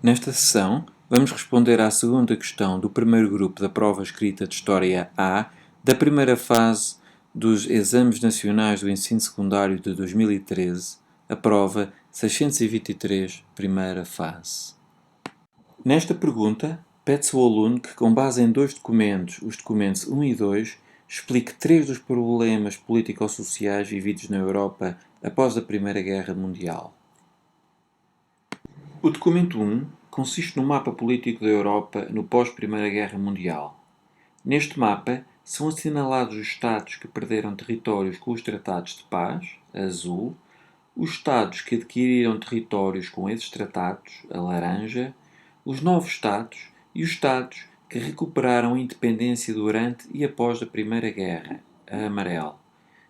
Nesta sessão, vamos responder à segunda questão do primeiro grupo da prova escrita de História A da primeira fase dos Exames Nacionais do Ensino Secundário de 2013, a prova 623, primeira fase. Nesta pergunta, pede-se ao aluno que, com base em dois documentos, os documentos 1 e 2, explique três dos problemas político-sociais vividos na Europa após a Primeira Guerra Mundial. O documento 1 consiste no mapa político da Europa no pós-Primeira Guerra Mundial. Neste mapa são assinalados os Estados que perderam territórios com os Tratados de Paz, a azul, os Estados que adquiriram territórios com esses tratados, a laranja, os novos Estados e os Estados que recuperaram a independência durante e após a Primeira Guerra, a amarelo.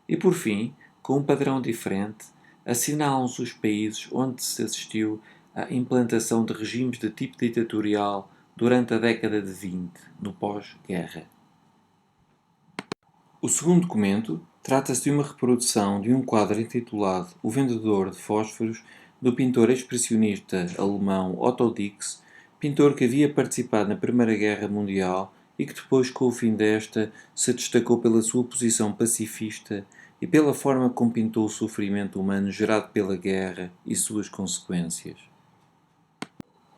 E por fim, com um padrão diferente, assinalam-se os países onde se assistiu à implantação de regimes de tipo ditatorial durante a década de 20, no pós-guerra. O segundo documento trata-se de uma reprodução de um quadro intitulado O Vendedor de Fósforos, do pintor expressionista alemão Otto Dix, pintor que havia participado na Primeira Guerra Mundial e que depois, com o fim desta, se destacou pela sua posição pacifista e pela forma como pintou o sofrimento humano gerado pela guerra e suas consequências.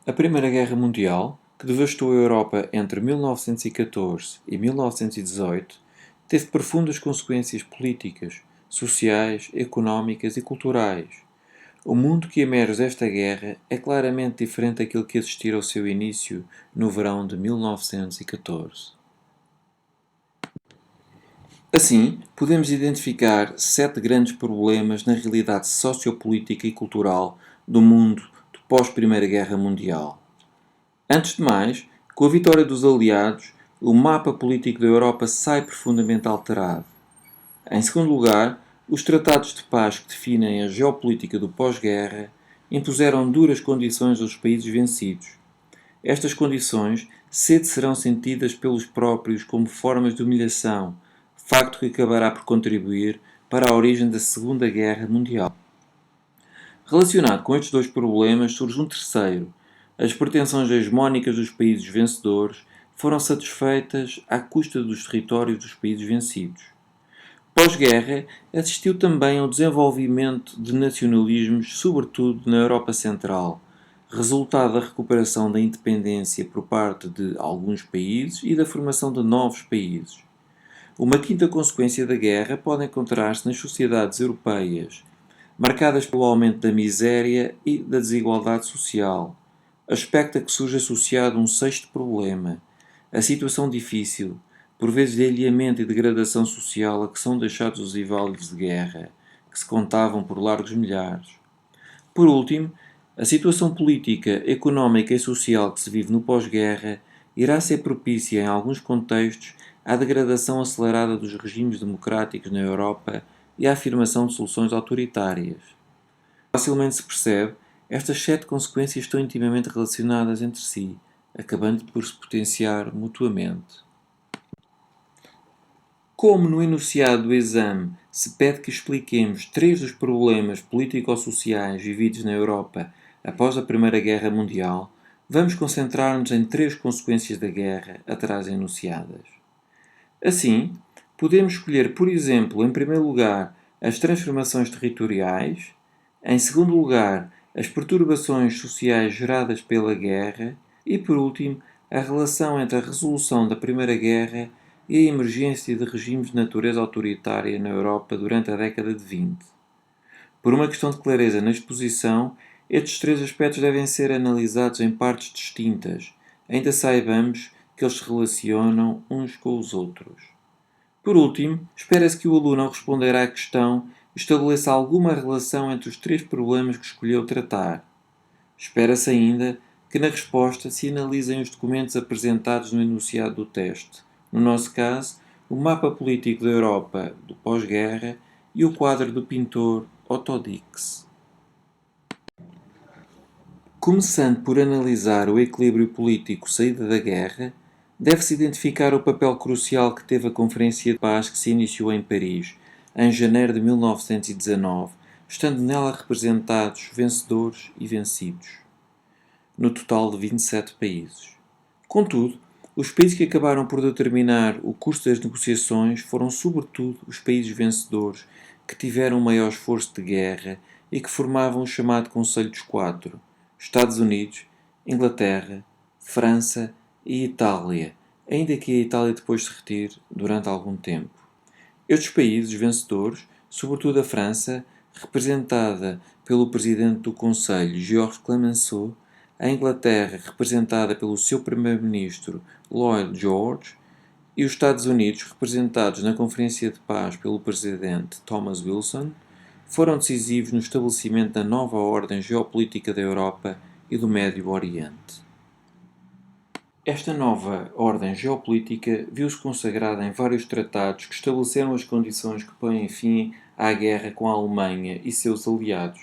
A Primeira Guerra Mundial, que devastou a Europa entre 1914 e 1918, teve profundas consequências políticas, sociais, económicas e culturais. O mundo que emerge desta guerra é claramente diferente daquele que assistira ao seu início no verão de 1914. Assim, podemos identificar 7 grandes problemas na realidade sociopolítica e cultural do mundo do pós-Primeira Guerra Mundial. Antes de mais, com a vitória dos aliados, o mapa político da Europa sai profundamente alterado. Em segundo lugar, os tratados de paz que definem a geopolítica do pós-guerra impuseram duras condições aos países vencidos. Estas condições cedo serão sentidas pelos próprios como formas de humilhação, facto que acabará por contribuir para a origem da Segunda Guerra Mundial. Relacionado com estes dois problemas surge um terceiro. As pretensões hegemónicas dos países vencedores foram satisfeitas à custa dos territórios dos países vencidos. Pós-guerra, assistiu também ao desenvolvimento de nacionalismos, sobretudo na Europa Central, resultado da recuperação da independência por parte de alguns países e da formação de novos países. Uma quinta consequência da guerra pode encontrar-se nas sociedades europeias, marcadas pelo aumento da miséria e da desigualdade social, aspecto a que surge associado um sexto problema, a situação difícil, por vezes de alheamento e degradação social a que são deixados os inválidos de guerra, que se contavam por largos milhares. Por último, a situação política, económica e social que se vive no pós-guerra irá ser propícia, em alguns contextos, à degradação acelerada dos regimes democráticos na Europa e à afirmação de soluções autoritárias. Facilmente se percebe, estas 7 consequências estão intimamente relacionadas entre si, acabando por se potenciar mutuamente. Como no enunciado do exame se pede que expliquemos 3 dos problemas político-sociais vividos na Europa após a Primeira Guerra Mundial, vamos concentrar-nos em 3 consequências da guerra atrás enunciadas. Assim, podemos escolher, por exemplo, em primeiro lugar, as transformações territoriais, em segundo lugar, as perturbações sociais geradas pela guerra e, por último, a relação entre a resolução da Primeira Guerra e a emergência de regimes de natureza autoritária na Europa durante a década de 20. Por uma questão de clareza na exposição, estes 3 aspectos devem ser analisados em partes distintas, ainda saibamos que eles se relacionam uns com os outros. Por último, espera-se que o aluno, ao responder à questão, estabeleça alguma relação entre os 3 problemas que escolheu tratar. Espera-se ainda que na resposta se analisem os documentos apresentados no enunciado do teste, no nosso caso, o mapa político da Europa do pós-guerra e o quadro do pintor Otto Dix. Começando por analisar o equilíbrio político saída da guerra, deve-se identificar o papel crucial que teve a Conferência de Paz que se iniciou em Paris, em janeiro de 1919, estando nela representados vencedores e vencidos. no total de 27 países. Contudo, os países que acabaram por determinar o curso das negociações foram sobretudo os países vencedores, que tiveram maior esforço de guerra e que formavam o chamado Conselho dos Quatro: Estados Unidos, Inglaterra, França e Itália, ainda que a Itália depois se retire durante algum tempo. Estes países vencedores, sobretudo a França, representada pelo presidente do Conselho, Georges Clemenceau, a Inglaterra, representada pelo seu primeiro-ministro, Lloyd George, e os Estados Unidos, representados na Conferência de Paz pelo presidente Thomas Wilson, foram decisivos no estabelecimento da nova ordem geopolítica da Europa e do Médio Oriente. Esta nova ordem geopolítica viu-se consagrada em vários tratados que estabeleceram as condições que põem fim à guerra com a Alemanha e seus aliados.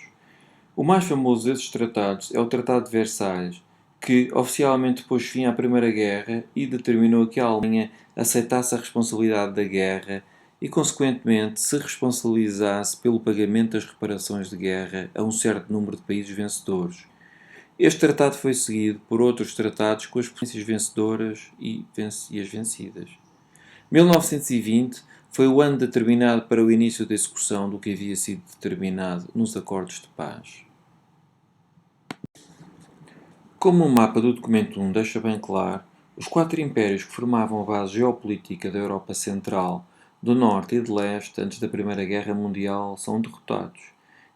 O mais famoso desses tratados é o Tratado de Versalhes, que oficialmente pôs fim à Primeira Guerra e determinou que a Alemanha aceitasse a responsabilidade da guerra e, consequentemente, se responsabilizasse pelo pagamento das reparações de guerra a um certo número de países vencedores. Este tratado foi seguido por outros tratados com as potências vencedoras e as vencidas. 1920 foi o ano determinado para o início da execução do que havia sido determinado nos acordos de paz. Como o mapa do documento 1 deixa bem claro, os quatro impérios que formavam a base geopolítica da Europa Central, do Norte e de Leste antes da Primeira Guerra Mundial são derrotados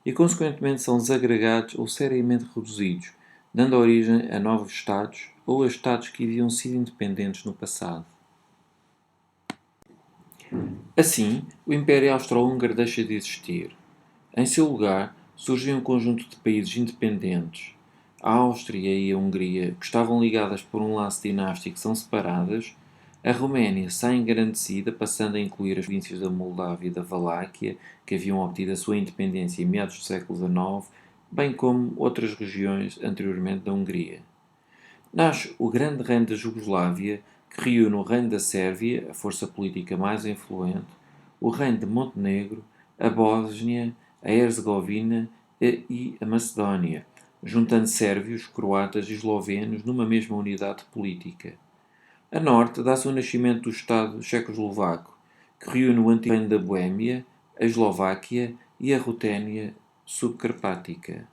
e, consequentemente, são desagregados ou seriamente reduzidos, dando origem a novos Estados ou a Estados que haviam sido independentes no passado. Assim, o Império Austro-Húngaro deixa de existir. Em seu lugar, surgem um conjunto de países independentes. A Áustria e a Hungria, que estavam ligadas por um laço dinástico, são separadas. A Roménia sai engrandecida, passando a incluir as províncias da Moldávia e da Valáquia, que haviam obtido a sua independência em meados do século XIX, bem como outras regiões anteriormente da Hungria. Nasce o Grande Reino da Jugoslávia, que reúne o Reino da Sérvia, a força política mais influente, o Reino de Montenegro, a Bósnia, a Herzegovina e a Macedónia, juntando sérvios, croatas e eslovenos numa mesma unidade política. A norte dá-se o nascimento do Estado Checoslovaco, que reúne o antigo Reino da Boémia, a Eslováquia e a Ruténia subcarpática.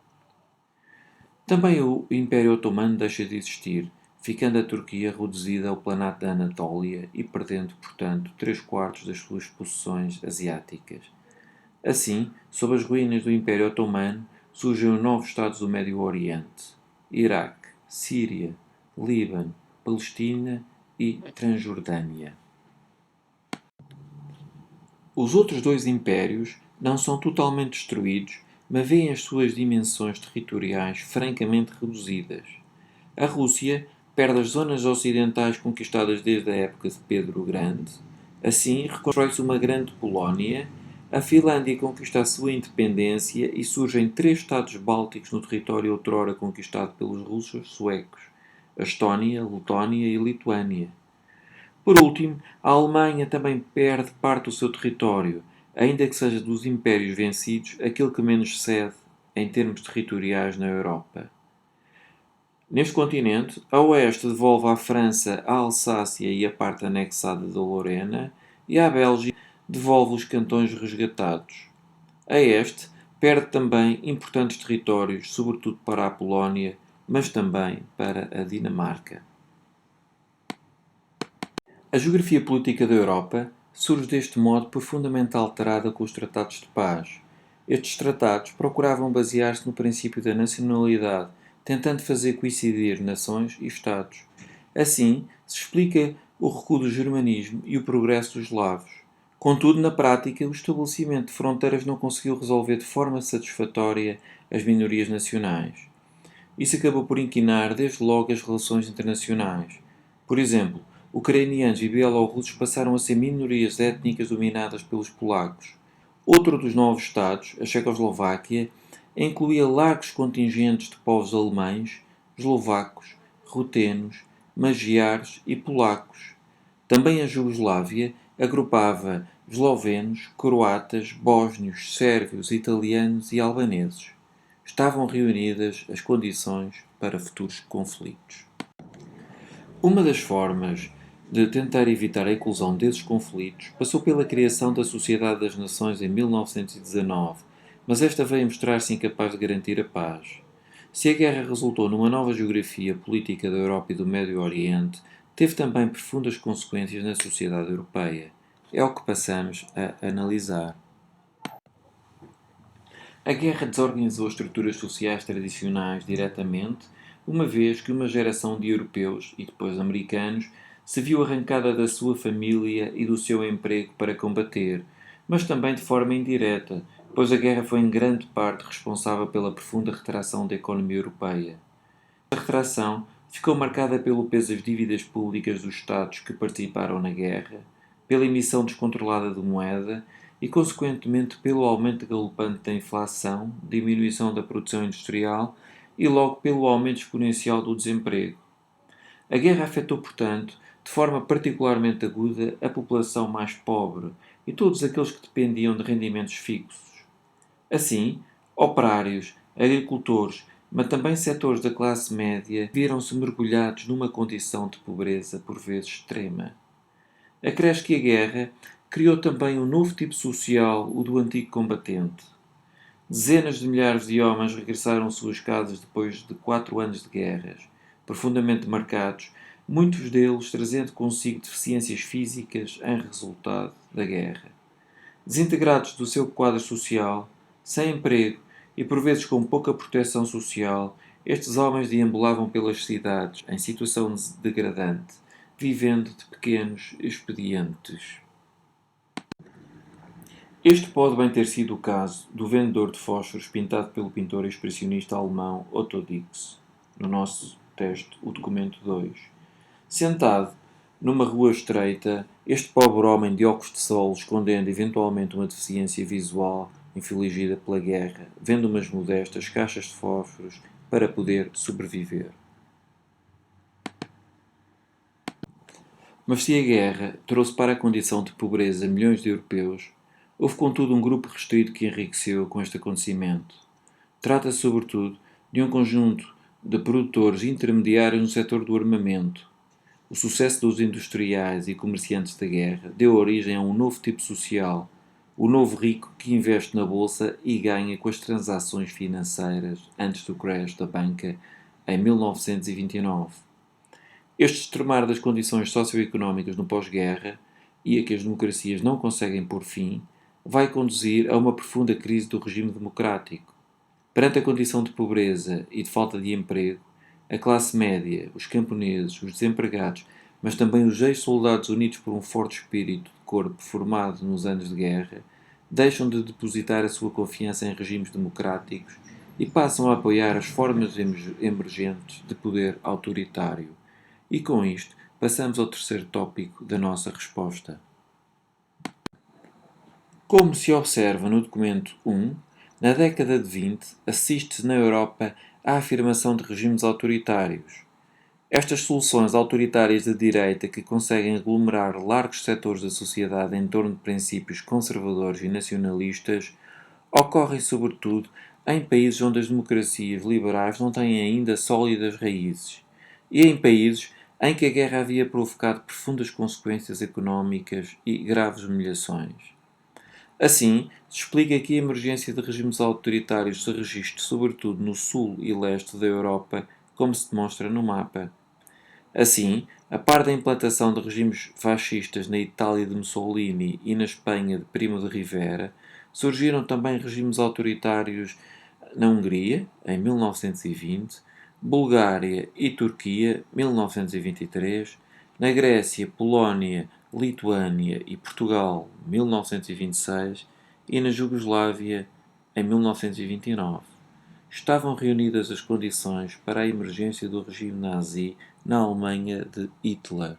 Também o Império Otomano deixa de existir, ficando a Turquia reduzida ao Planato da Anatólia e perdendo, portanto, 3/4 das suas possessões asiáticas. Assim, sob as ruínas do Império Otomano, surgem os novos Estados do Médio Oriente: Iraque, Síria, Líbano, Palestina e Transjordânia. Os outros dois impérios não são totalmente destruídos, mas veem as suas dimensões territoriais francamente reduzidas. A Rússia perde as zonas ocidentais conquistadas desde a época de Pedro o Grande. Assim, reconstrói-se uma grande Polónia. A Finlândia conquista a sua independência e surgem 3 Estados bálticos no território outrora conquistado pelos russos suecos: a Estónia, Letónia e Lituânia. Por último, a Alemanha também perde parte do seu território, ainda que seja dos impérios vencidos aquele que menos cede em termos territoriais na Europa. Neste continente, a oeste devolve à França a Alsácia e a parte anexada da Lorena, e à Bélgica devolve os cantões resgatados. A este, perde também importantes territórios, sobretudo para a Polónia, mas também para a Dinamarca. A geografia política da Europa surge deste modo profundamente alterada com os tratados de paz. Estes tratados procuravam basear-se no princípio da nacionalidade, tentando fazer coincidir nações e Estados. Assim, se explica o recuo do germanismo e o progresso dos eslavos. Contudo, na prática, o estabelecimento de fronteiras não conseguiu resolver de forma satisfatória as minorias nacionais. Isso acabou por inquinar desde logo as relações internacionais. Por exemplo, ucranianos e bielorrussos passaram a ser minorias étnicas dominadas pelos polacos. Outro dos novos Estados, a Checoslováquia, incluía largos contingentes de povos alemães, eslovacos, rutenos, magiares e polacos. Também a Jugoslávia agrupava eslovenos, croatas, bósnios, sérvios, italianos e albaneses. estavam reunidas as condições para futuros conflitos. Uma das formas de tentar evitar a eclosão desses conflitos passou pela criação da Sociedade das Nações em 1919, mas esta veio mostrar-se incapaz de garantir a paz. Se a guerra resultou numa nova geografia política da Europa e do Médio Oriente, teve também profundas consequências na sociedade europeia. É o que passamos a analisar. A guerra desorganizou as estruturas sociais tradicionais diretamente, uma vez que uma geração de europeus, e depois americanos, se viu arrancada da sua família e do seu emprego para combater, mas também de forma indireta, pois a guerra foi em grande parte responsável pela profunda retração da economia europeia. A retração ficou marcada pelo peso das dívidas públicas dos Estados que participaram na guerra, pela emissão descontrolada de moeda e, consequentemente, pelo aumento galopante da inflação, diminuição da produção industrial e logo pelo aumento exponencial do desemprego. A guerra afetou, portanto, de forma particularmente aguda a população mais pobre e todos aqueles que dependiam de rendimentos fixos. Assim, operários, agricultores, mas também setores da classe média viram-se mergulhados numa condição de pobreza por vezes extrema. Acresce que a guerra criou também um novo tipo social, o do antigo combatente. Dezenas de milhares de homens regressaram às suas casas depois de 4 anos de guerras, profundamente marcados, muitos deles trazendo consigo deficiências físicas em resultado da guerra. Desintegrados do seu quadro social, sem emprego e por vezes com pouca proteção social, estes homens deambulavam pelas cidades em situação degradante, vivendo de pequenos expedientes. Este pode bem ter sido o caso do vendedor de fósforos pintado pelo pintor expressionista alemão Otto Dix, no nosso texto, o documento 2. Sentado numa rua estreita, este pobre homem de óculos de sol, escondendo eventualmente uma deficiência visual infligida pela guerra, vende umas modestas caixas de fósforos para poder sobreviver. Mas se a guerra trouxe para a condição de pobreza milhões de europeus, houve contudo um grupo restrito que enriqueceu com este acontecimento. Trata-se sobretudo de um conjunto de produtores intermediários no setor do armamento. O sucesso dos industriais e comerciantes da guerra deu origem a um novo tipo social, o novo rico que investe na bolsa e ganha com as transações financeiras antes do crash da banca em 1929. Este extremar das condições socioeconómicas no pós-guerra e a que as democracias não conseguem pôr fim vai conduzir a uma profunda crise do regime democrático. Perante a condição de pobreza e de falta de emprego, a classe média, os camponeses, os desempregados, mas também os ex-soldados unidos por um forte espírito de corpo formado nos anos de guerra, deixam de depositar a sua confiança em regimes democráticos e passam a apoiar as formas emergentes de poder autoritário. E com isto, passamos ao terceiro tópico da nossa resposta. Como se observa no documento 1, na década de 20 assiste-se na Europa à afirmação de regimes autoritários. Estas soluções autoritárias de direita que conseguem aglomerar largos setores da sociedade em torno de princípios conservadores e nacionalistas ocorrem sobretudo em países onde as democracias liberais não têm ainda sólidas raízes e em países em que a guerra havia provocado profundas consequências económicas e graves humilhações. Assim, se explica que a emergência de regimes autoritários se registre sobretudo no sul e leste da Europa, como se demonstra no mapa. Assim, a par da implantação de regimes fascistas na Itália de Mussolini e na Espanha de Primo de Rivera, surgiram também regimes autoritários na Hungria, em 1920, Bulgária e Turquia, 1923, na Grécia, Polónia, Lituânia e Portugal, 1926, e na Jugoslávia, em 1929. Estavam reunidas as condições para a emergência do regime nazi na Alemanha de Hitler.